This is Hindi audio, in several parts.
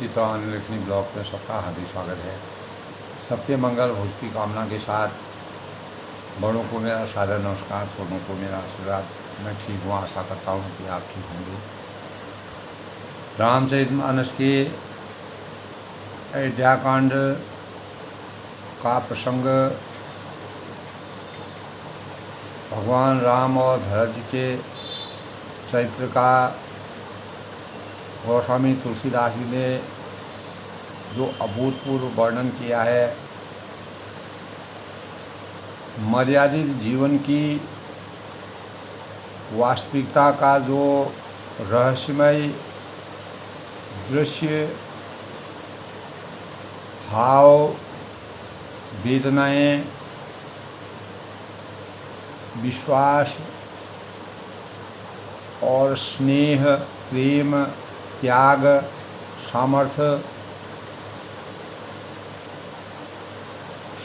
स्थित अनलेखनी ब्लॉग में सबका हार्दिक स्वागत है। सबके मंगल भोज की कामना के साथ बड़ों को मेरा सादर नमस्कार, छोटों को मेरा आशीर्वाद। मैं ठीक हूँ, आशा करता हूँ कि आप ठीक होंगे। रामचरितमानस के अयोध्याकांड का प्रसंग भगवान राम और भरत जी के चरित्र का गोस्वामी तुलसीदास जी ने जो अभूतपूर्व वर्णन किया है, मर्यादित जीवन की वास्तविकता का जो रहस्यमय दृश्य, भाव, वेदनाएं, विश्वास और स्नेह, प्रेम, त्याग, सामर्थ्य,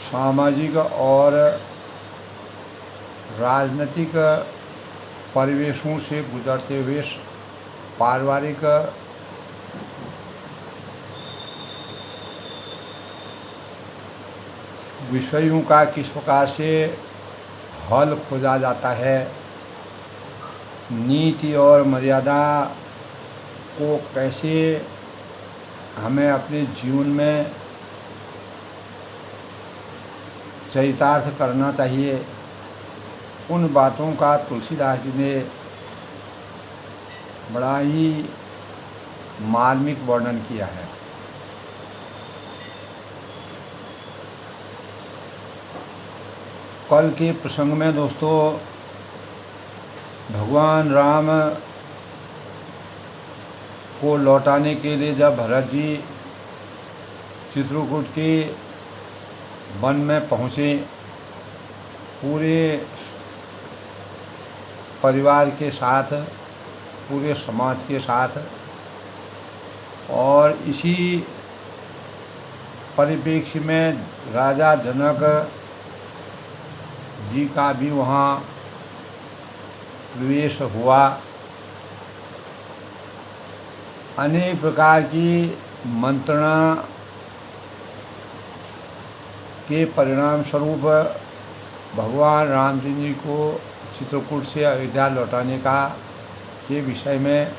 सामाजिक और राजनीतिक परिवेशों से गुजरते हुए पारिवारिक विषयों का किस प्रकार से हल खोजा जाता है, नीति और मर्यादा को कैसे हमें अपने जीवन में चरितार्थ करना चाहिए, उन बातों का तुलसीदास जी ने बड़ा ही मार्मिक वर्णन किया है। कल के प्रसंग में दोस्तों, भगवान राम को लौटाने के लिए जब भरत जी चित्रकूट के वन में पहुँचे, पूरे परिवार के साथ, पूरे समाज के साथ, और इसी परिप्रेक्ष्य में राजा जनक जी का भी वहाँ प्रवेश हुआ। अनेक प्रकार की मंत्रणा के परिणाम स्वरूप भगवान रामचंद्र जी को चित्रकूट से अयोध्या लौटाने का के विषय में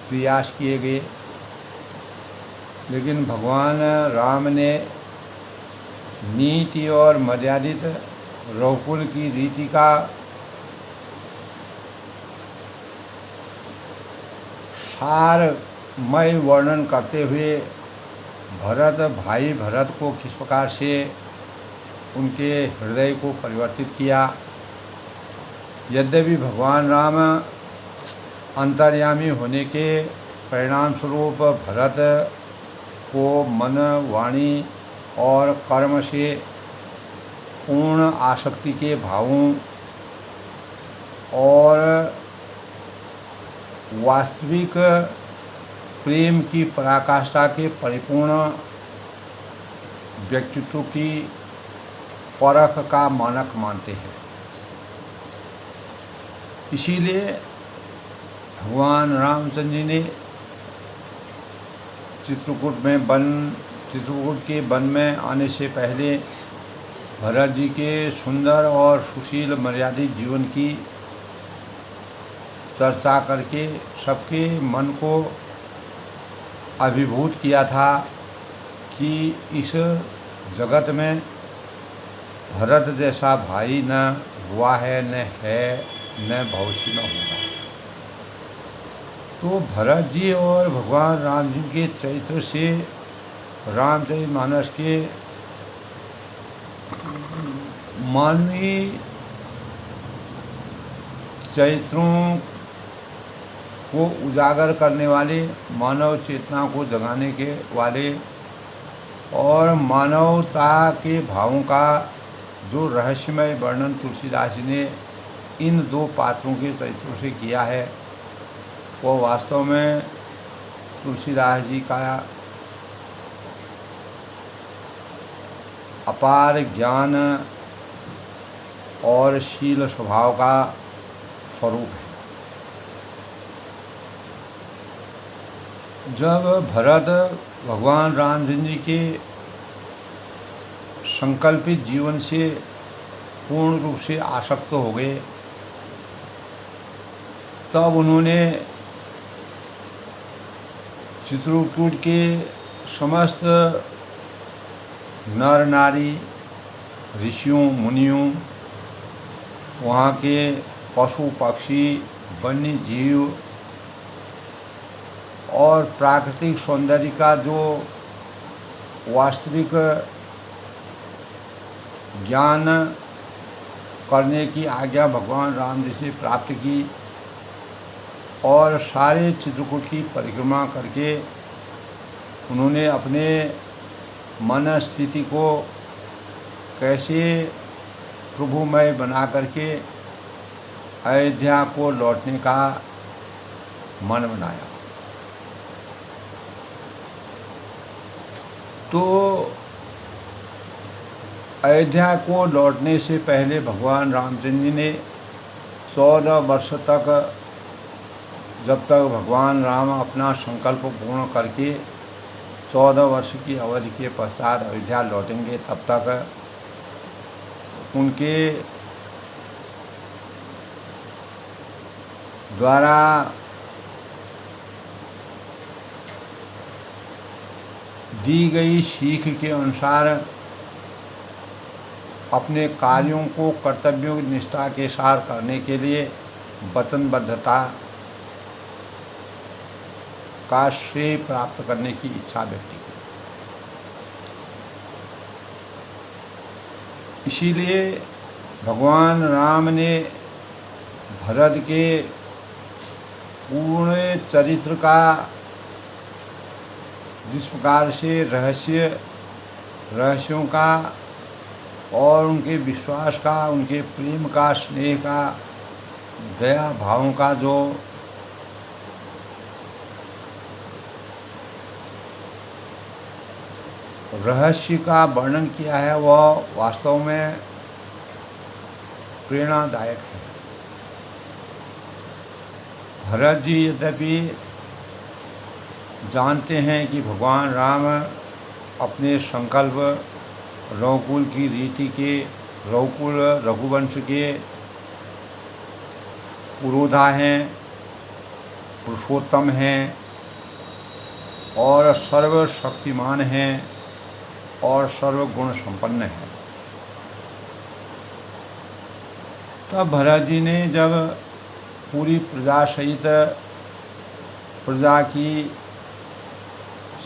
प्रयास किए गए, लेकिन भगवान राम ने नीति और मर्यादित रघुकुल की रीति का सारमय वर्णन करते हुए भाई भरत को किस प्रकार से उनके हृदय को परिवर्तित किया। यद्यपि भगवान राम अंतर्यामी होने के परिणाम स्वरूप भरत को मन, वाणी और कर्म से पूर्ण आसक्ति के भावों और वास्तविक प्रेम की पराकाष्ठा के परिपूर्ण व्यक्तित्व की परख का मानक मानते हैं। इसीलिए भगवान रामचंद्र जी ने चित्रकूट के वन में आने से पहले भरत जी के सुंदर और सुशील मर्यादित जीवन की चर्चा करके सबके मन को अभिभूत किया था कि इस जगत में भरत जैसा भाई न हुआ है, न है, न भविष्य में होगा। तो भरत जी और भगवान राम जी के चरित्र से, रामचरितमानस के मानवीय चरित्रों को उजागर करने वाले, मानव चेतना को जगाने के वाले और मानवता के भावों का जो रहस्यमय वर्णन तुलसीदास जी ने इन दो पात्रों के चरित्रों से किया है, वो वास्तव में तुलसीदास जी का अपार ज्ञान और शील स्वभाव का स्वरूप है। जब भरत भगवान रामचंद्र जी के संकल्पित जीवन से पूर्ण रूप से आसक्त हो गए, तब उन्होंने चित्रकूट के समस्त नर नारी, ऋषियों मुनियों, वहाँ के पशु पक्षी, वन्य जीव और प्राकृतिक सौंदर्य का जो वास्तविक ज्ञान करने की आज्ञा भगवान राम जी से प्राप्त की, और सारे चित्रकूट की परिक्रमा करके उन्होंने अपने मन स्थिति को कैसे प्रभुमय बना करके अयोध्या को लौटने का मन बनाया। तो अयोध्या को लौटने से पहले भगवान रामचंद्र जी ने 14 वर्ष तक, जब तक भगवान राम अपना संकल्प पूर्ण करके 14 वर्ष की अवधि के पश्चात अयोध्या लौटेंगे, तब तक उनके द्वारा दी गई सीख के अनुसार अपने कार्यों को कर्तव्यों की निष्ठा के साथ करने के लिए वचनबद्धता का श्रेय प्राप्त करने की इच्छा व्यक्त की। इसीलिए भगवान राम ने भरत के पूर्ण चरित्र का जिस प्रकार से रहस्यों का और उनके विश्वास का, उनके प्रेम का, स्नेह का, दया भावों का जो रहस्य का वर्णन किया है, वह वास्तव में प्रेरणादायक है। भरत जी यद्यपि जानते हैं कि भगवान राम अपने संकल्प रघुकुल की रीति के, रघुकुल रघुवंश के पुरोधा हैं, पुरुषोत्तम हैं और सर्वशक्तिमान हैं और सर्वगुण संपन्न हैं। तब भरत जी ने जब पूरी प्रजा सहित प्रजा की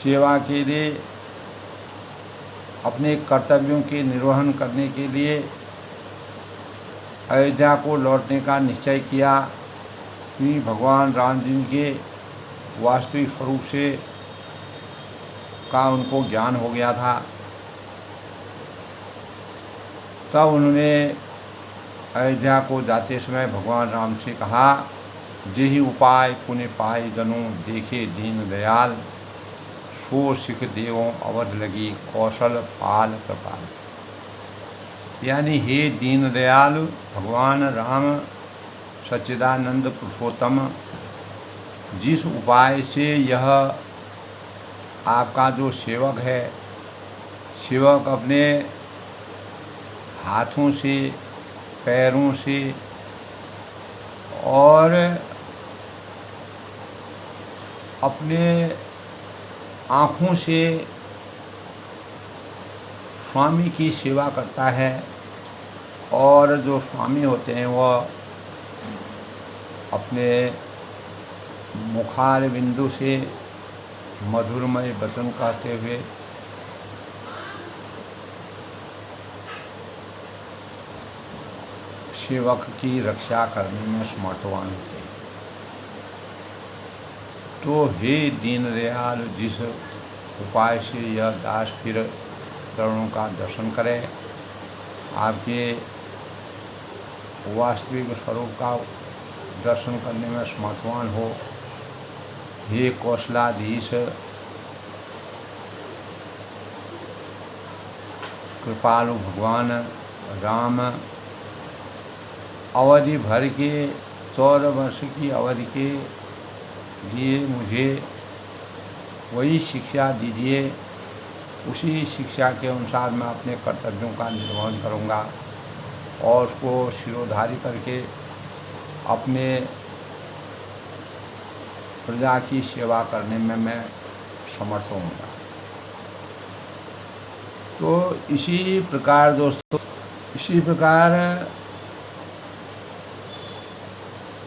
सेवा के लिए, अपने कर्तव्यों के निर्वहन करने के लिए अयोध्या को लौटने का निश्चय किया कि भगवान राम जी के वास्तविक स्वरूप से का उनको ज्ञान हो गया था, तब उन्होंने अयोध्या को जाते समय भगवान राम से कहा, जेहि उपाय पुण्य पाए जनों देखे दीन दयाल, सो सिख देवों अवध लगी कौशल पाल कृपाल। यानी हे दीन दयाल भगवान राम सच्चिदानंद पुरुषोत्तम, जिस उपाय से यह आपका जो सेवक है, सेवक अपने हाथों से, पैरों से और अपने आँखों से स्वामी की सेवा करता है, और जो स्वामी होते हैं वह अपने मुखार बिंदु से मधुरमय वचन कहते हुए सेवक की रक्षा करने में समर्थवान होते हैं। तो हे दीन दयाल, जिस उपाय से यह दास फिर चरणों का दर्शन करे, आपके वास्तविक स्वरूप का दर्शन करने में समर्थवान हो, हे कौशलाधीश कृपालु भगवान राम, अवधि भर के 14 वर्ष की अवधि के लिए मुझे वही शिक्षा दीजिए, उसी शिक्षा के अनुसार मैं अपने कर्तव्यों का निर्वहन करूँगा और उसको शिरोधार्य करके अपने प्रजा की सेवा करने में मैं समर्थ होऊंगा। तो इसी प्रकार दोस्तों, इसी प्रकार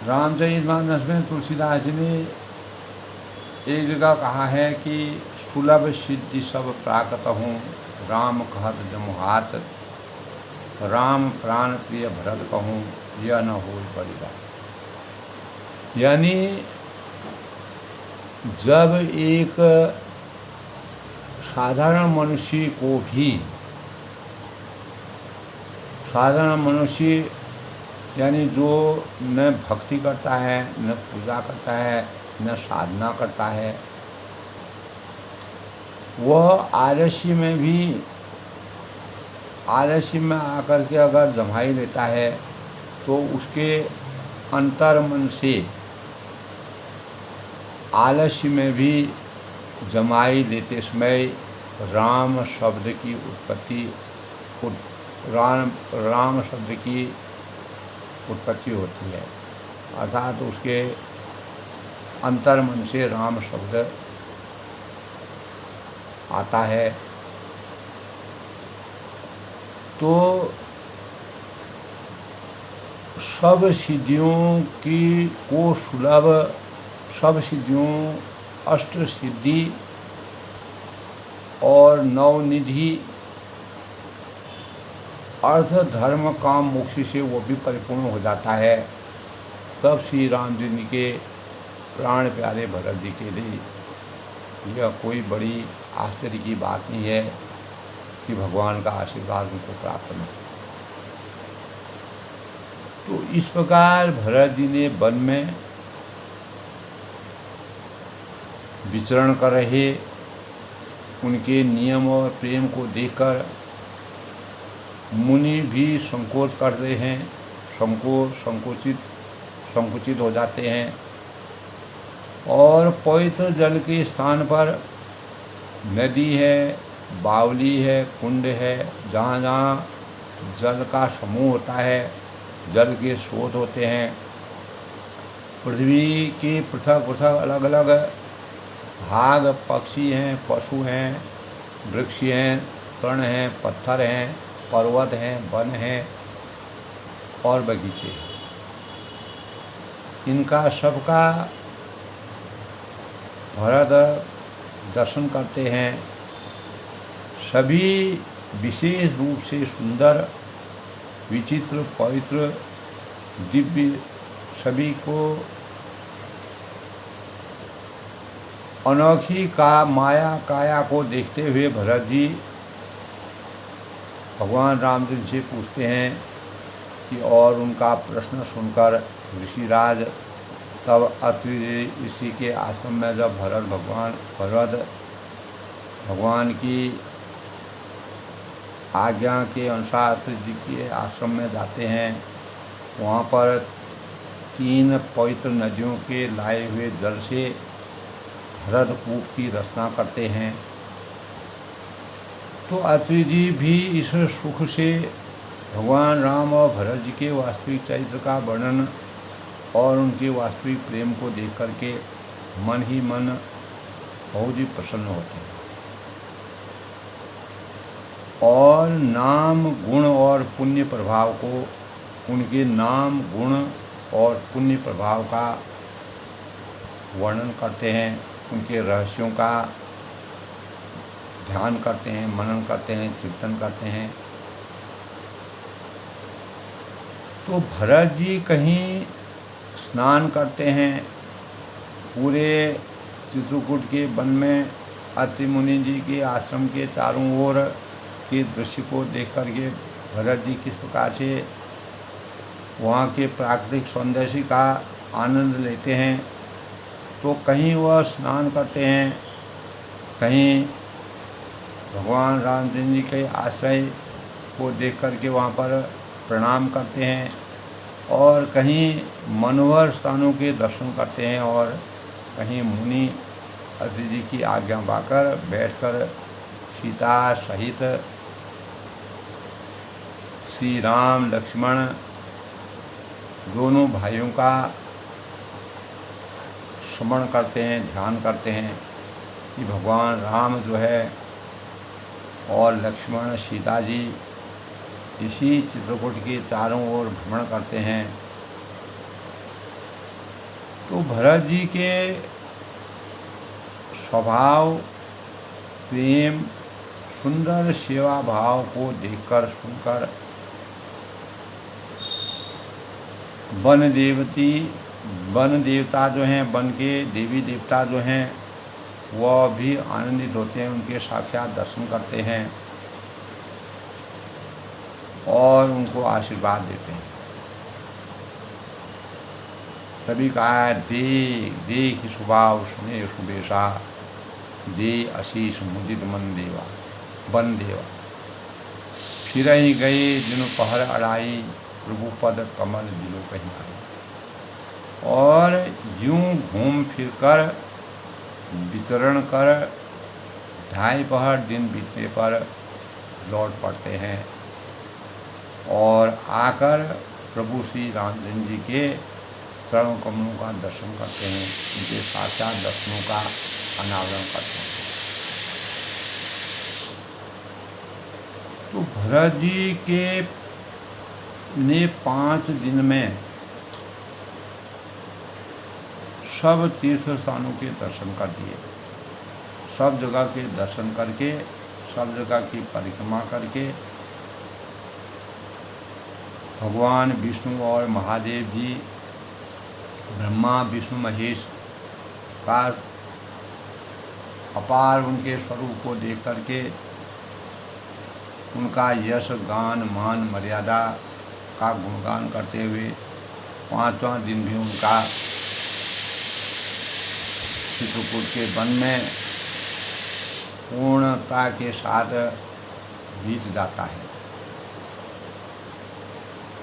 रामचरितमानस में तुलसीदास जी ने एक जगह कहा है कि सुलभ सिद्धि सब प्राकत हूँ, राम कहत जमुहात, राम प्राण प्रिय भरत कहूँ, यह न हो बड़ी बात। यानी जब एक साधारण मनुष्य को भी, साधारण मनुष्य यानी जो न भक्ति करता है, न पूजा करता है, न साधना करता है, वह आलस्य में भी, आलस्य में आकर के अगर जमाई लेता है तो उसके अंतर्मन से आलस्य में भी जमाई लेते समय राम शब्द की उत्पत्ति, राम शब्द की उत्पत्ति होती है, अर्थात उसके अंतर्मन से राम शब्द आता है। तो सब सिद्धियों की को सुलभ, सब सिद्धियों, अष्ट सिद्धि और नवनिधि अर्थ धर्म काम मोक्ष से वो भी परिपूर्ण हो जाता है। तब श्री राम जी के प्राण प्यारे भरत जी के लिए यह कोई बड़ी आश्चर्य की बात नहीं है कि भगवान का आशीर्वाद उनको प्राप्त नहीं। तो इस प्रकार भरत जी ने वन में विचरण कर रहे उनके नियम और प्रेम को देखकर मुनि भी संकोच करते हैं, संकुचित हो जाते हैं और पवित्र जल के स्थान पर नदी है, बावली है, कुंड है, जहाँ जहाँ जल का समूह होता है, जल के स्रोत होते हैं, पृथ्वी के पृथक पृथक अलग अलग भाग, पक्षी हैं, पशु हैं, वृक्ष हैं, तृण हैं, पत्थर हैं, पर्वत हैं, वन हैं और बगीचे, इनका सबका भरत दर्शन करते हैं। सभी विशेष रूप से सुंदर, विचित्र, पवित्र, दिव्य, सभी को अनोखी का माया काया को देखते हुए भरत जी भगवान रामचंद्र से पूछते हैं कि, और उनका प्रश्न सुनकर ऋषिराज तब अत्रि ऋषि के आश्रम में जब भरत भगवान की आज्ञा के अनुसार अत्रि जी के आश्रम में जाते हैं, वहाँ पर 3 पवित्र नदियों के लाए हुए जल से भरत कूप की रचना करते हैं। तो अत्रि जी भी इस सुख से भगवान राम और भरत जी के वास्तविक चरित्र का वर्णन और उनके वास्तविक प्रेम को देख करके मन ही मन बहुत ही प्रसन्न होते हैं और नाम गुण और पुण्य प्रभाव को, उनके नाम गुण और पुण्य प्रभाव का वर्णन करते हैं, उनके रहस्यों का ध्यान करते हैं, मनन करते हैं, चिंतन करते हैं। तो भरत जी कहीं स्नान करते हैं, पूरे चित्रकूट के वन में अत्रि मुनि जी के आश्रम के चारों ओर के दृश्य को देख करके भरत जी किस प्रकार से वहाँ के प्राकृतिक सौंदर्य का आनंद लेते हैं। तो कहीं वह स्नान करते हैं, कहीं भगवान रामचंद्र जी के आश्रय को देख करके वहाँ पर प्रणाम करते हैं और कहीं मनोहर स्थानों के दर्शन करते हैं और कहीं मुनि अतिथि जी की आज्ञा पाकर बैठकर सीता सहित श्री राम लक्ष्मण दोनों भाइयों का स्मरण करते हैं, ध्यान करते हैं कि भगवान राम जो है और लक्ष्मण सीता जी इसी चित्रकूट के चारों ओर भ्रमण करते हैं। तो भरत जी के स्वभाव, प्रेम, सुंदर सेवा भाव को देखकर सुनकर वन देवता जो हैं, वन के देवी देवता जो हैं, वह भी आनंदित होते हैं, उनके साक्षात दर्शन करते हैं और उनको आशीर्वाद देते हैं। तभी कहा है देख स्वभाव सुने सुबेशा, दे आशीष मुदित मन देवा वन देवा। फिर ही गए जिन पहर अड़ाई, प्रभु पद कमल दिलो कहीं आई। और यूं घूम फिर कर विचरण कर 2.5 पहर दिन बीतने पर लौट पड़ते हैं और आकर प्रभु श्री रामचंद्र जी के चरण कमलों का दर्शन करते हैं, उनके साक्षात दर्शनों का अनावरण करते हैं। तो भरत जी के ने 5 दिन में सब तीर्थ स्थानों के दर्शन कर दिए, सब जगह के दर्शन करके, सब जगह की परिक्रमा करके भगवान विष्णु और महादेव जी, ब्रह्मा विष्णु महेश का अपार उनके स्वरूप को देख करके उनका यश गान मान मर्यादा का गुणगान करते हुए 5वां दिन भी उनका चित्रकूट के वन में पूर्णता के साथ बीत जाता है।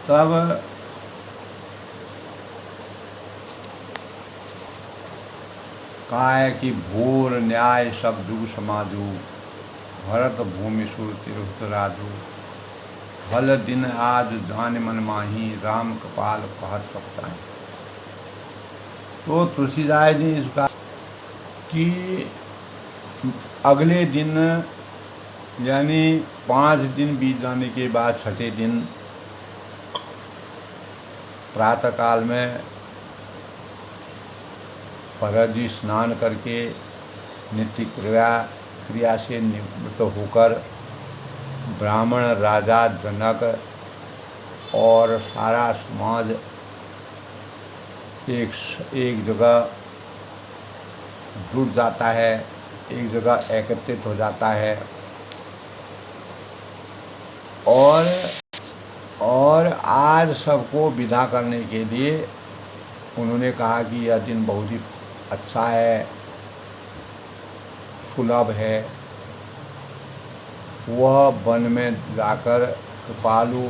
तब कहा है कि भूर न्याय सब जुग समाजू, भरत भूमि सुर तिरुत राजू, भल दिन आज जान मन माही, राम कपाल कहत सकता है। तो तुलसीदास जी इसका कि अगले दिन यानी 5 दिन बीत जाने के बाद 6ठे दिन प्रातःकाल में भरत जी स्नान करके नित्य क्रिया से निवृत्त होकर ब्राह्मण राजा जनक और सारा समाज एक जगह जुट जाता है, एक जगह एकत्रित हो जाता है और आज सबको विदा करने के लिए उन्होंने कहा कि यह दिन बहुत ही अच्छा है, सुलभ है। वह वन में जाकर कृपालु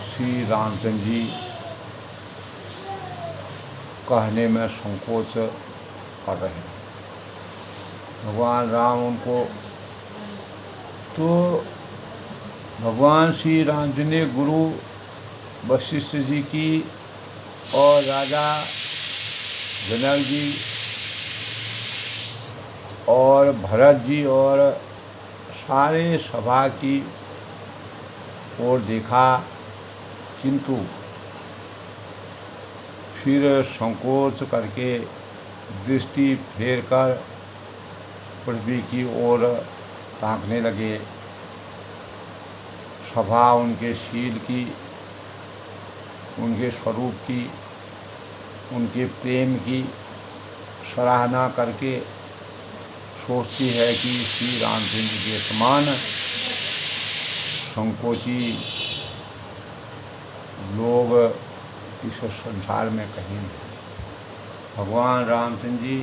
श्री रामचंद्र जी कहने में संकोच कर रहे हैं। भगवान राम उनको तो भगवान श्री राम जी ने गुरु वशिष्ठ जी की और राजा जनक जी और भरत जी और सारे सभा की ओर देखा, किंतु फिर संकोच करके दृष्टि फेर कर पृथ्वी की ओर ताकने लगे। सभा उनके शील की, उनके स्वरूप की, उनके प्रेम की सराहना करके सोचती है कि श्री रामचंद्र के समान संकोची लोग इस संसार में कहीं नहीं। भगवान रामचंद्र जी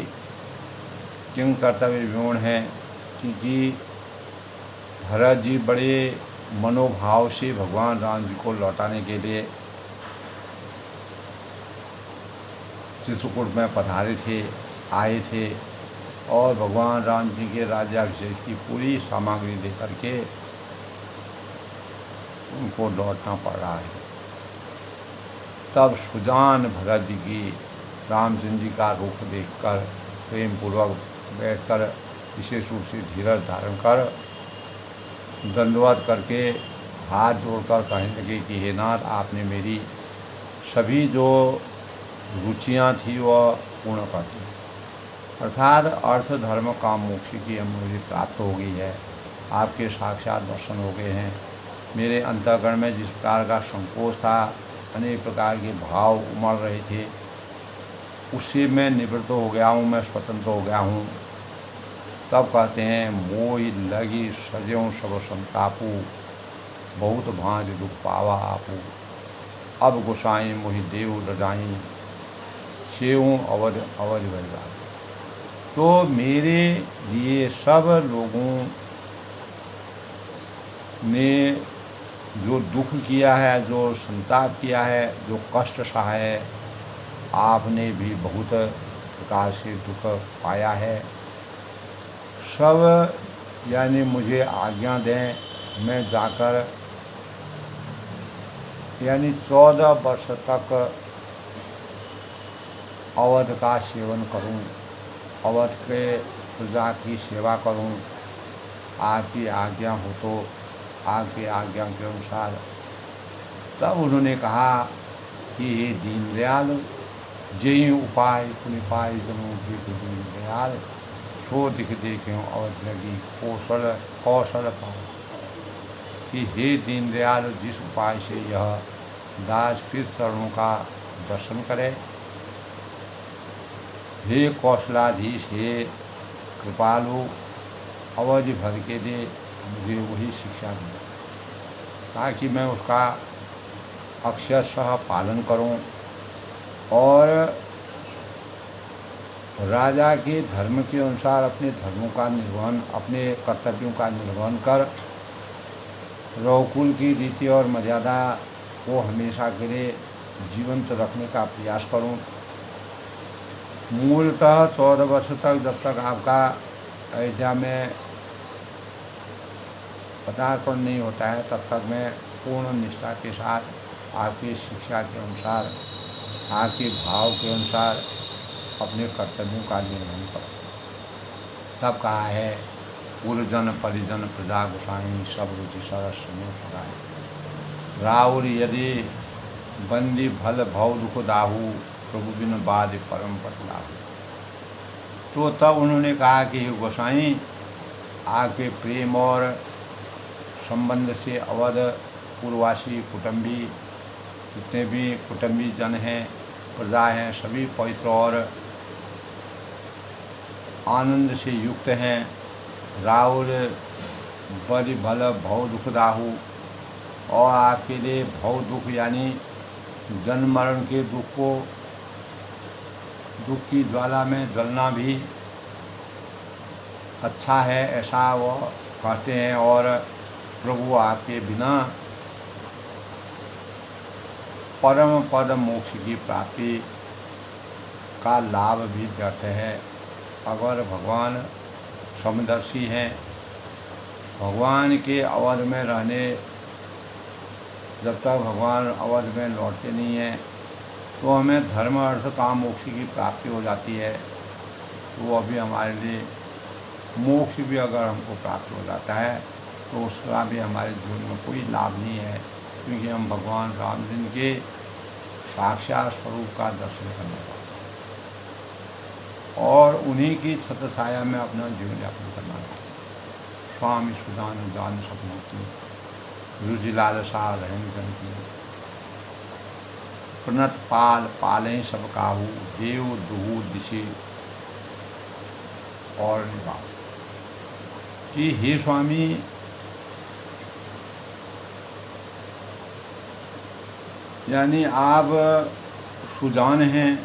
किंग कर्तव्य विमूढ़ हैं, क्योंकि भरत जी बड़े मनोभाव से भगवान राम जी को लौटाने के लिए चित्रकूट में पधारे थे, आए थे, और भगवान राम जी के राज्याभिषेक की पूरी सामग्री लेकर के उनको लौटना पड़ रहा है। तब सुजान भरत जी की रामचंद्र जी का रुख देखकर प्रेम पूर्वक बैठकर विशेष रूप से धीरज धारण कर दंडवत करके हाथ जोड़कर कहने लगे कि हे नाथ, आपने मेरी सभी जो रुचियां थी वह पूर्ण कर दी, अर्थात अर्थ धर्म काम मोक्ष की मुझे प्राप्त हो गई है। आपके साक्षात दर्शन हो गए हैं। मेरे अंतःकरण में जिस प्रकार का संकोच था, अनेक प्रकार के भाव उमड़ रहे थे, उससे मैं निवृत्त हो गया हूँ, मैं स्वतंत्र हो गया हूँ। तब कहते हैं मोहि लगी सज्यों सब संतापू, बहुत भांज दुख पावा आपू, अब गोसाई मोहि देव रजाई, सेऊँ अवध अवध भरदाई। तो मेरे लिए सब लोगों ने जो दुख किया है, जो संताप किया है, जो कष्ट सहा है, आपने भी बहुत प्रकार से दुख पाया है। सब यानी मुझे आज्ञा दें, मैं जाकर यानी 14 वर्ष तक अवध का सेवन करूं, अवध के प्रजा की सेवा करूं। आपकी आज्ञा हो तो आपकी आज्ञा के अनुसार। तब उन्होंने कहा कि हे दीनदयाल, जय उपाय पुण्य पाय जनों के दीनदयाल, सो दिख देखे अवध लगी कौशल कौशल पाए। कि हे दीनदयाल, जिस उपाय से यह दास फिर चरणों का दर्शन करे, हे कौशलाधीश, हे कृपालु, अवधि भर के दे मुझे वही शिक्षा दे, ताकि मैं उसका अक्षरशः पालन करूं और राजा के धर्म के अनुसार अपने धर्मों का निर्वहन, अपने कर्तव्यों का निर्वहन कर रघुकुल की रीति और मर्यादा को हमेशा के लिए जीवंत रखने का प्रयास करूं। मूलतः 14 वर्ष तक, जब तक आपका अयोध्या में पदार्पण नहीं होता है, तब तक मैं पूर्ण निष्ठा के साथ आपकी शिक्षा के अनुसार, आपके भाव के अनुसार अपने कर्तव्यों का निर्वहन करूँ। तब कहा है गुरुजन परिजन प्रजा गोसाई, सब रुचि सरस समूह सदाई, राउर यदि बंदी भल भव दुख दाहू, प्रभु बिन बाद परम पद लाहू। तो तब उन्होंने कहा कि हे गोसाई, आपके प्रेम और संबंध से अवध पूर्ववासी कुटुंबी, जितने भी कुटुंबी जन हैं, प्रजा हैं, सभी पवित्र और आनंद से युक्त हैं। राउर बलि भल भव दुख दाहू, और आपके लिए भव दुख यानी जन्म मरण के दुख की ज्वाला में जलना भी अच्छा है, ऐसा वो कहते हैं। और प्रभु आपके बिना परम पद मोक्ष की प्राप्ति का लाभ भी व्यर्थ है। अगर भगवान समदर्शी हैं, भगवान के अवध में रहने, जब तक भगवान अवध में लौटते नहीं हैं, तो हमें धर्म अर्थ काम मोक्ष की प्राप्ति हो जाती है। तो वो अभी हमारे लिए मोक्ष भी अगर हमको प्राप्त हो जाता है, तो उसका भी हमारे जीवन में कोई लाभ नहीं है, क्योंकि हम भगवान राम जी के साक्षात स्वरूप का दर्शन करने वाले और उन्हीं की छत्र छाया में अपना जीवन यापन करना है। स्वामी सुदान जान सपनों की, रुचि लालसा रहन जन की, प्रणत पाल पालें सब काहू, देव दुहू दिशे और निभा। कि हे स्वामी, यानी आप सुजान हैं,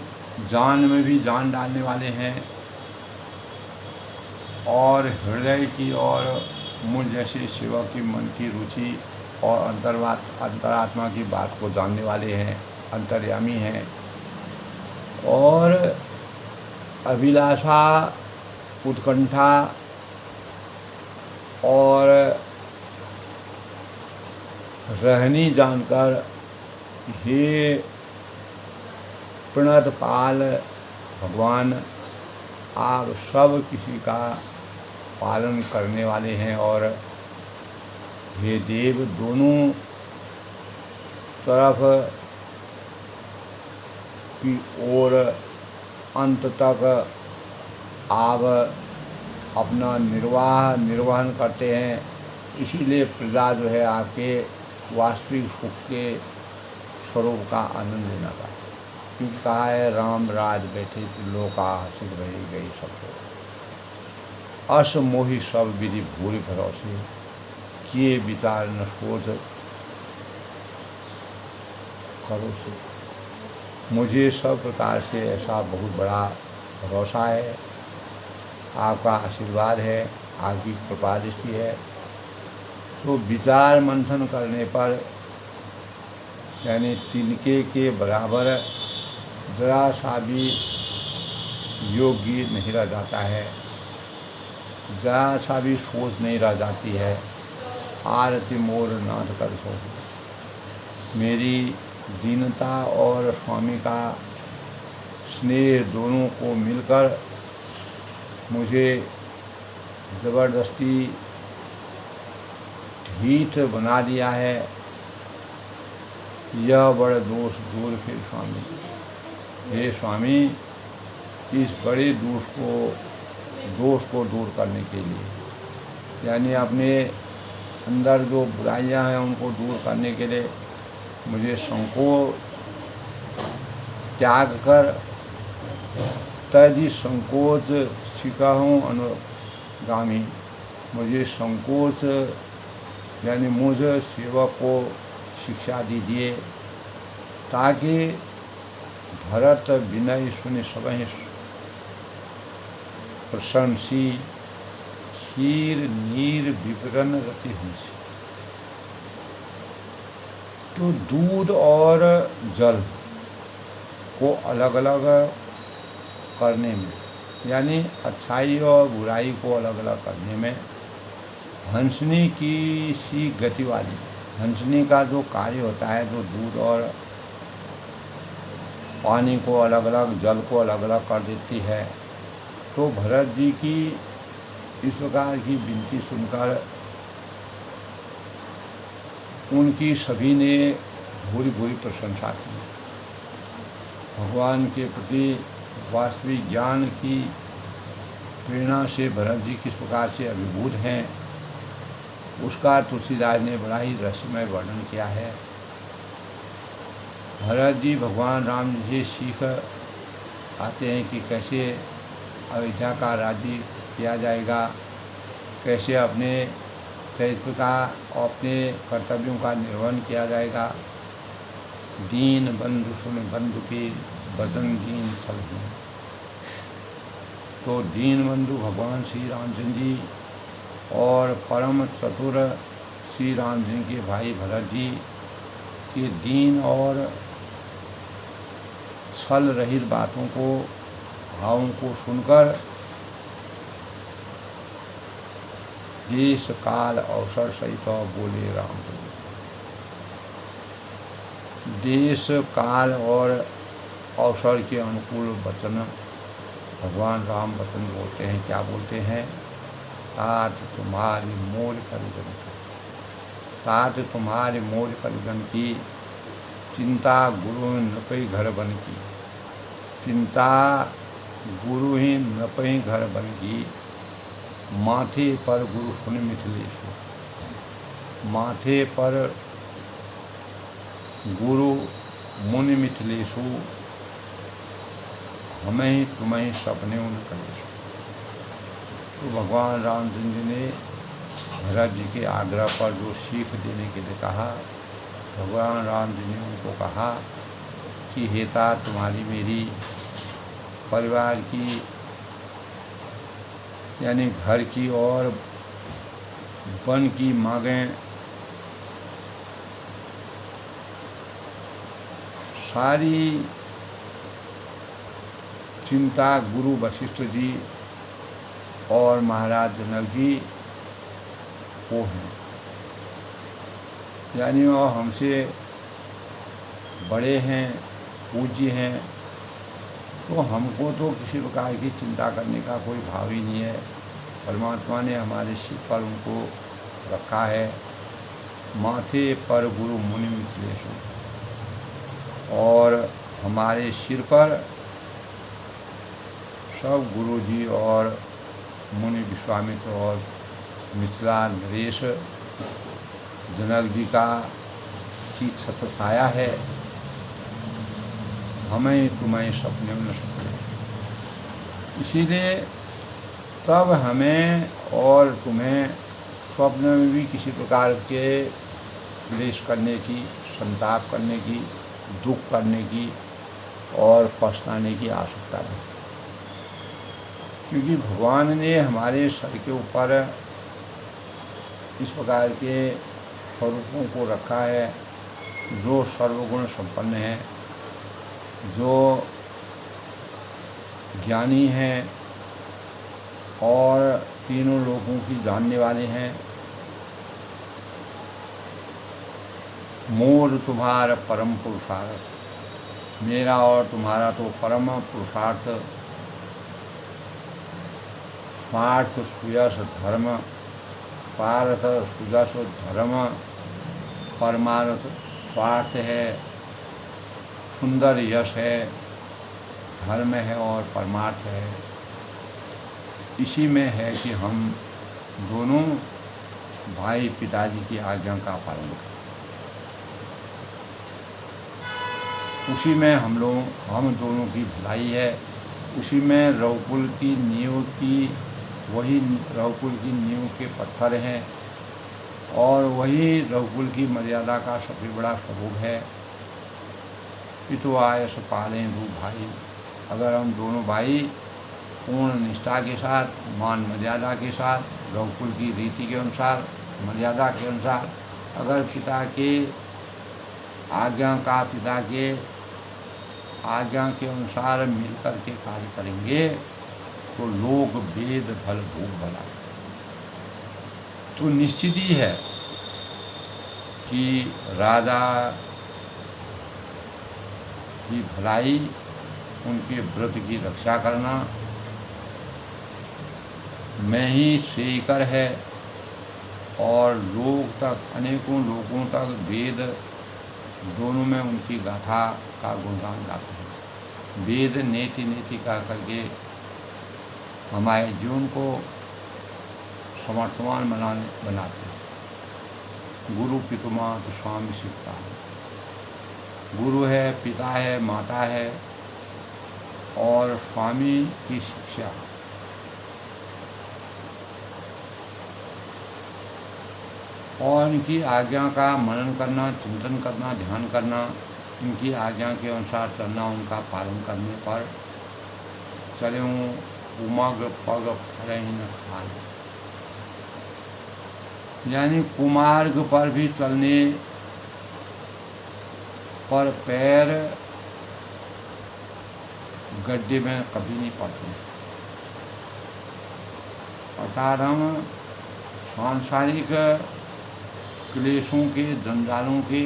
जान में भी जान डालने वाले हैं, और हृदय की और मुझ जैसे सेवा की मन की रुचि और अंतरात्मा की बात को जानने वाले हैं, अंतर्यामी हैं, और अभिलाषा उत्कंठा और रहनी जानकर, हे प्रणत पाल भगवान, आप सब किसी का पालन करने वाले हैं। और हे देव, दोनों तरफ की ओर अंत तक आप अपना निर्वहन करते हैं। इसीलिए प्रजा जो है आपके वास्तविक सुख के स्वरूप का आनंद लेना था। क्योंकि कहा है, राम राज बैठे लोका सिद्ध रही गई सब तो अस मोहि सब विधि भूल भरोसे, किए विचार न सोच करो से। मुझे सब प्रकार से ऐसा बहुत बड़ा भरोसा है, आपका आशीर्वाद है, आपकी कृपा दृष्टि है। तो विचार मंथन करने पर यानी तिनके के बराबर जरा सा भी योग्य नहीं रह जाता है, जरा सा भी सोच नहीं रह जाती है। आरती मोर नाथ कर सो, मेरी दीनता और स्वामी का स्नेह दोनों को मिलकर मुझे ज़बरदस्ती ढीठ बना दिया है। यह बड़ दोष दूर फिर स्वामी, हे स्वामी, इस बड़े दोष को दूर करने के लिए, यानी अपने अंदर जो बुराइयां हैं उनको दूर करने के लिए मुझे संकोच त्याग कर तजी संकोच सीखा हूँ अनुगामी। मुझे संकोच यानी मुझ सेवक को शिक्षा दीजिए, ताकि भरत विनय सुनि सबहि प्रशंसी, क्षीर नीर विवरण रति हंसी। तो दूध और जल को अलग अलग करने में, यानी अच्छाई और बुराई को अलग अलग करने में हंसनी की सी गति वाली, हंसनी का जो कार्य होता है, जो दूध और पानी को अलग अलग, जल को अलग अलग कर देती है। तो भरत जी की इस प्रकार की विनती सुनकर उनकी सभी ने भूरी भूरी प्रशंसा की। भगवान के प्रति वास्तविक ज्ञान की प्रेरणा से भरत जी किस प्रकार से अभिभूत हैं, उसका तुलसीदास ने बड़ा ही रहस्यमय वर्णन किया है। भरत जी भगवान राम जी से सीख आते हैं कि कैसे अयोध्या का राज्य किया जाएगा, कैसे अपने चरित्र का और अपने कर्तव्यों का निर्वहन किया जाएगा। दीन बंधु सुन बंधु की वचन दीन सब। तो दीन बंधु भगवान श्री रामचंद्र जी और परम चतुर श्री राम जी के भाई भरत जी के दीन और छल रहित बातों को, भावों को सुनकर देश काल अवसर सहित बोले राम। देश काल और अवसर के अनुकूल वचन भगवान राम वचन बोलते हैं। क्या बोलते हैं? तात तुम्हारी मोर परिजन, तात तुम्हारे मोर परिजन की चिंता गुरु नपई घर बन की, चिंता गुरु ही नपई घर बन की। माथे पर गुरु सुन मिथिलेश, माथे पर गुरु मुनि मिथिलेशु, हमें तुम्हें सपने उन कलेशु। तो भगवान रामचंद्र जी ने भरत जी के आग्रह पर जो सीख देने के लिए कहा, भगवान राम जी ने उनको कहा कि हेता तुम्हारी मेरी परिवार की यानी घर की और वन की मांगें सारी चिंता गुरु वशिष्ठ जी और महाराज जनक जी वो हैं, यानी वो हमसे बड़े हैं, पूज्य हैं। तो हमको तो किसी प्रकार की चिंता करने का कोई भाव ही नहीं है। परमात्मा ने हमारे सिर पर उनको रखा है, माथे पर गुरु मुनि मिथिलेश, और हमारे सिर पर सब गुरु जी और मुनि विश्वामित्र और मिथिला नरेश जनक जी का की छत्र छाया है। हमें तुम्हें सपने न सपने, इसीलिए तब हमें और तुम्हें स्वप्न में भी किसी प्रकार के क्लेश करने की, संताप करने की, दुख करने की और पछताने की आवश्यकता नहीं, क्योंकि भगवान ने हमारे सर के ऊपर इस प्रकार के स्वरूपों को रखा है जो सर्वगुण संपन्न है, जो ज्ञानी हैं और तीनों लोगों की जानने वाले हैं। मोर तुम्हारा परम पुरुषार्थ, मेरा और तुम्हारा तो परम पुरुषार्थ, स्वार्थ सुयश धर्म, स्वार्थ सुयश धर्म, परमार्थ स्वार्थ है, सुंदर यश है, धर्म है और परमार्थ है। इसी में है कि हम दोनों भाई पिताजी की आज्ञा का पालन करें। उसी में हम दोनों की भलाई है। उसी में रघुकुल की नींव की, वही रघुकुल की नींव के पत्थर हैं और वही रघुकुल की मर्यादा का सबसे बड़ा स्वरूप है। पितुआय पालें दो भाई, अगर हम दोनों भाई पूर्ण निष्ठा के साथ, मान मर्यादा के साथ, रघुकुल की रीति के अनुसार, मर्यादा के अनुसार अगर पिता के आज्ञा के अनुसार मिलकर के कार्य करेंगे तो लोग वेद फल भोग भला, तो निश्चित ही है कि राजा की भलाई, उनके व्रत की रक्षा करना में ही श्रेयकर है। और लोग तक, अनेकों लोगों तक वेद दोनों में उनकी गाथा का गुणगान गाते हैं। वेद नेति नेति का करके हमारे जीवन को समर्थवान बनाते हैं। गुरु पितुमात स्वामी शिक्षा, गुरु है, पिता है, माता है और स्वामी की शिक्षा। और इनकी आज्ञा का मनन करना, चिंतन करना, ध्यान करना, इनकी आज्ञा के अनुसार चलना, उनका पालन करने पर चले उमग पग फल ही न खाए, यानी कुमार्ग पर भी चलने पर पैर गड्ढे में कभी नहीं पड़ते। अर्थात हम सांसारिक क्लेशों के, जंजालों के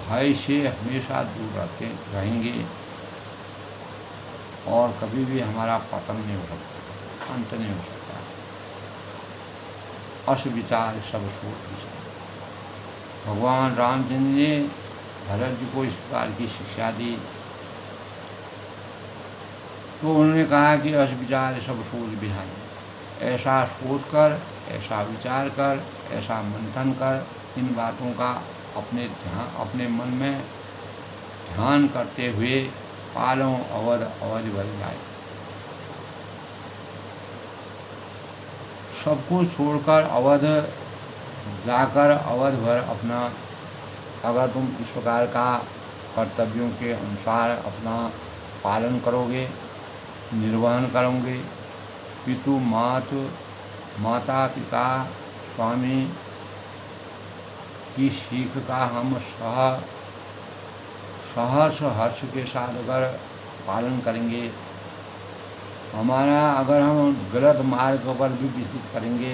भय से हमेशा दूर रहेंगे और कभी भी हमारा पतन नहीं हो सकता, अंत नहीं हो सकता। अश विचार सब सोच विचार। भगवान रामचंद्र ने भरत जी को इस प्रकार की शिक्षा दी तो उन्होंने कहा कि अश विचार सब सोच विचार, ऐसा सोच कर, ऐसा विचार कर, ऐसा मंथन कर, इन बातों का अपने मन में ध्यान करते हुए पालों अवध भर जाए। सब कुछ छोड़कर अवध जाकर अवध भर अपना, अगर तुम इस प्रकार का कर्तव्यों के अनुसार अपना पालन करोगे, निर्वहन करोगे, पितु माता पिता स्वामी की सीख का हम सहर्ष हर्ष के साथ अगर पालन करेंगे हमारा अगर हम गलत मार्ग पर भी विकसित करेंगे,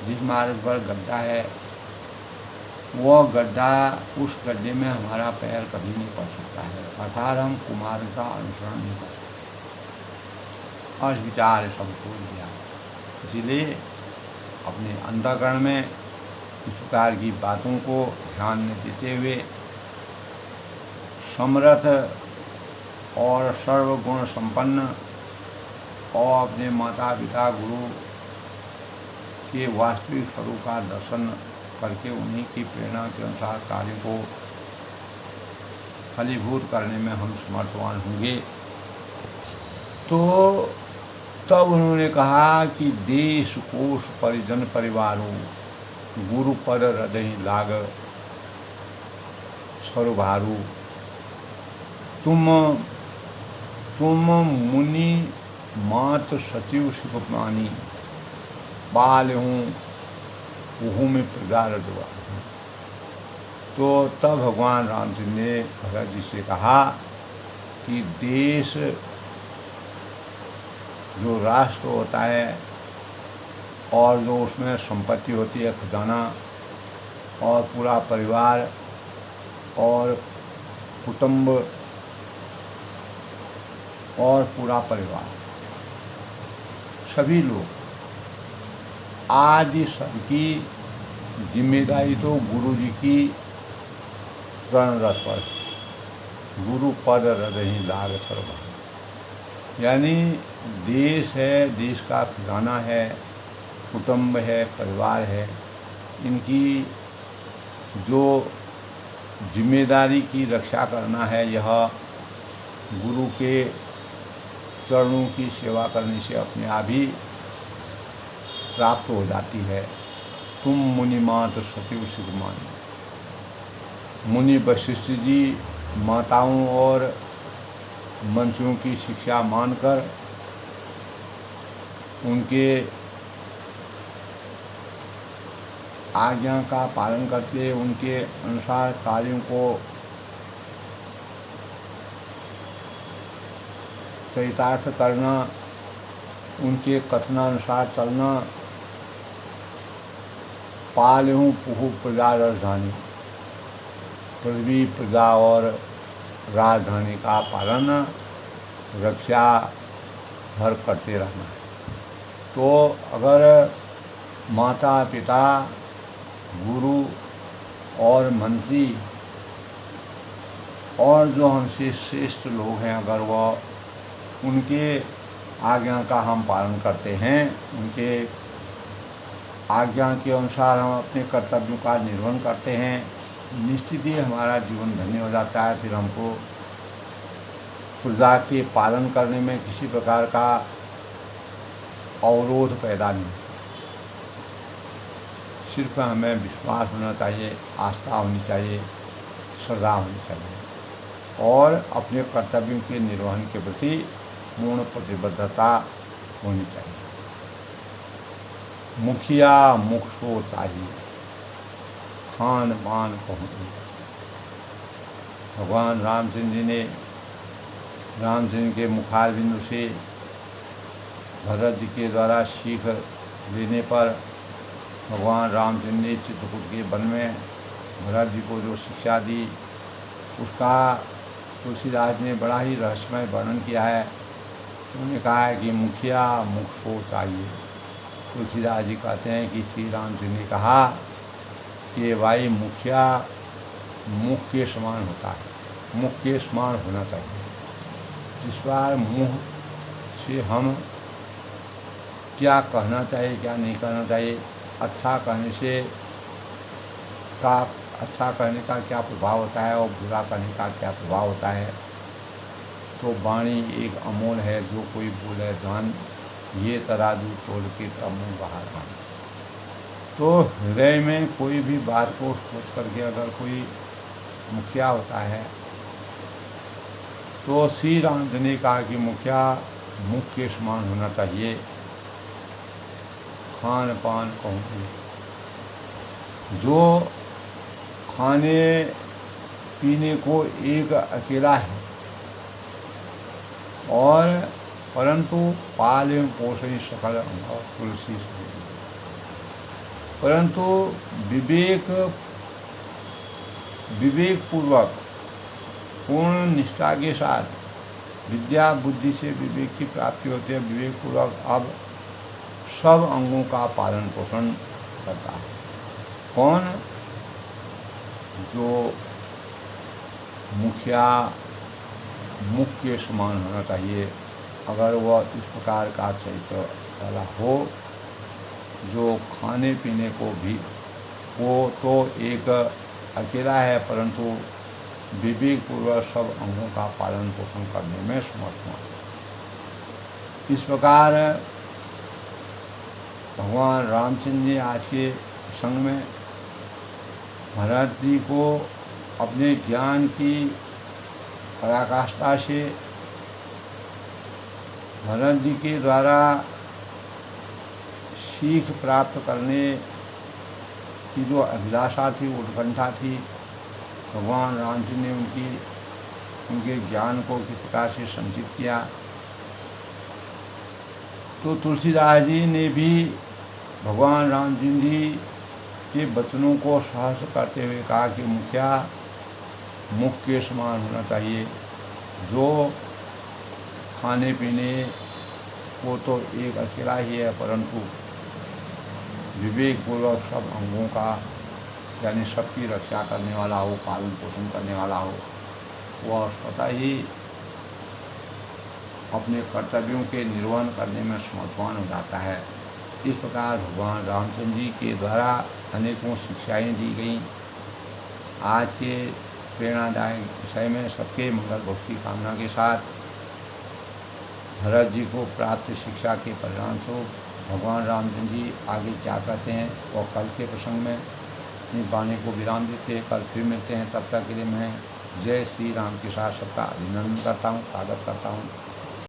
जिस मार्ग पर गड्ढा है, वह गड्ढा, उस गड्ढे में हमारा पैर कभी नहीं पड़ सकता है, अर्थात हम कुमार्ग का अनुसरण नहीं कर सकते। और विचार सब छोड़ दिया। इसीलिए अपने अंतःकरण में इस प्रकार की बातों को ध्यान में देते हुए समर्थ और सर्वगुण संपन्न और अपने माता पिता गुरु के वास्तविक स्वरूप का दर्शन करके उन्हीं की प्रेरणा के अनुसार कार्य को फलीभूत करने में हम समर्थवान होंगे। तो तब उन्होंने कहा कि देश कोश परिजन परिवारों गुरु पद हृदय लाग स्वरूभारू, तुम मुनि मात सचिव सुखमानी, बाल हूँ वहू में प्रजा रजवा। तो तब भगवान रामचंद्र ने भरत जी से कहा कि देश जो राष्ट्र होता है और जो उसमें संपत्ति होती है, खजाना, और पूरा परिवार और कुटुंब और पूरा परिवार, सभी लोग आदि सबकी जिम्मेदारी तो गुरु जी की चरण रथ पर, गुरु पद हृदय लाग सर्वा। यानी देश है, देश का खजाना है, कुटुंब है, परिवार है, इनकी जो जिम्मेदारी की रक्षा करना है, यह गुरु के चरणों की सेवा करने से अपने आप ही प्राप्त हो जाती है। तुम मुनि मात सचिव शिवमान, मुनि वशिष्ठ जी माताओं और मंत्रियों की शिक्षा मानकर उनके आज्ञा का पालन करते, उनके अनुसार कार्यों को चरितार्थ करना, उनके कथनानुसार चलना, पालहूँ पुहु प्रजा राजधानी, पृथ्वी प्रजा और राजधानी का पालन रक्षा भर करते रहना है। तो अगर माता पिता गुरु और मंत्री और जो हमसे श्रेष्ठ लोग हैं, अगर वह उनके आज्ञा का हम पालन करते हैं, उनके आज्ञा के अनुसार हम अपने कर्तव्यों का निर्वहन करते हैं, निश्चित ही हमारा जीवन धन्य हो जाता है। फिर हमको प्रजा के पालन करने में किसी प्रकार का अवरोध पैदा नहीं। सिर्फ हमें विश्वास होना चाहिए, आस्था होनी चाहिए, श्रद्धा होनी चाहिए और अपने कर्तव्यों के निर्वहन के प्रति पूर्ण प्रतिबद्धता होनी चाहिए। मुखिया मुख सो चाहिए, खान पान कहूँ। भगवान रामचंद्र जी ने रामचंद्र के मुखारबिंदु से भरत जी के द्वारा सीख लेने पर भगवान रामचंद्र ने चित्रकूट के वन में भरत जी को जो शिक्षा दी, उसका तुलसीदास ने बड़ा ही रहस्यमय वर्णन किया है। उन्होंने कहा है कि मुखिया मुख सो चाहिए। तुलसीदास जी कहते हैं कि श्री रामचंद्र ने कहा कि भाई मुखिया मुख के समान होता है, मुख के समान होना चाहिए। जिस बार मुँह से हम क्या कहना चाहिए, क्या नहीं कहना चाहिए, अच्छा कहने का क्या प्रभाव होता है और बुरा कहने का क्या प्रभाव होता है। तो वाणी एक अमोल है, जो कोई बोले जान, ये तराजू तोल के तब मुँह बाहर आन। तो हृदय में कोई भी बात को सोच करके अगर कोई मुखिया होता है, तो श्री रामचंद्र ने कहा कि मुखिया मुख के समान होना चाहिए। खान पान कहूँ, जो खाने पीने को एक अकेला है और परंतु पालय पोषय सकल अंग तुलसी से। परंतु विवेक पूर्वक पूर्ण निष्ठा के साथ विद्या बुद्धि से विवेक की प्राप्ति होती है। विवेक पूर्वक अब सब अंगों का पालन पोषण करता है। कौन? जो मुखिया मुख के समान होना चाहिए, अगर वह इस प्रकार का चरित्र वाला हो, जो खाने पीने को भी वो तो एक अकेला है, परंतु विवेक पूर्वक सब अंगों का पालन पोषण करने में समर्थ हो। इस प्रकार भगवान रामचंद्र जी आज के प्रसंग में भरत जी को अपने ज्ञान की पराकाष्ठा से भरत जी के द्वारा सीख प्राप्त करने की जो अभिलाषा थी, उत्कंठा थी, भगवान रामचंद्र ने उनके ज्ञान को किस प्रकार से संचित किया। तो तुलसीदास जी ने भी भगवान रामचंद्र जी के वचनों को सहर्ष करते हुए कहा कि मुखिया मुख के समान होना चाहिए, जो खाने पीने को तो एक अकेला ही है, परंतु विवेक पूर्वक सब अंगों का यानी सबकी रक्षा करने वाला हो, पालन पोषण करने वाला हो, वह स्वतः ही अपने कर्तव्यों के निर्वहन करने में समर्थवान हो जाता है। इस प्रकार भगवान रामचंद्र जी के द्वारा अनेकों शिक्षाएं दी गई। आज के प्रेरणादायक विषय में सबके मंगल भोग की कामना के साथ भरत जी को प्राप्त शिक्षा के परिणाम स्वरूप भगवान रामचंद्र जी आगे क्या कहते हैं और कल के प्रसंग में अपनी वाणी को विराम देते हैं। कल फिर मिलते हैं, तब तक के लिए मैं जय श्री राम के साथ सबका अभिनंदन करता हूँ, स्वागत करता हूँ।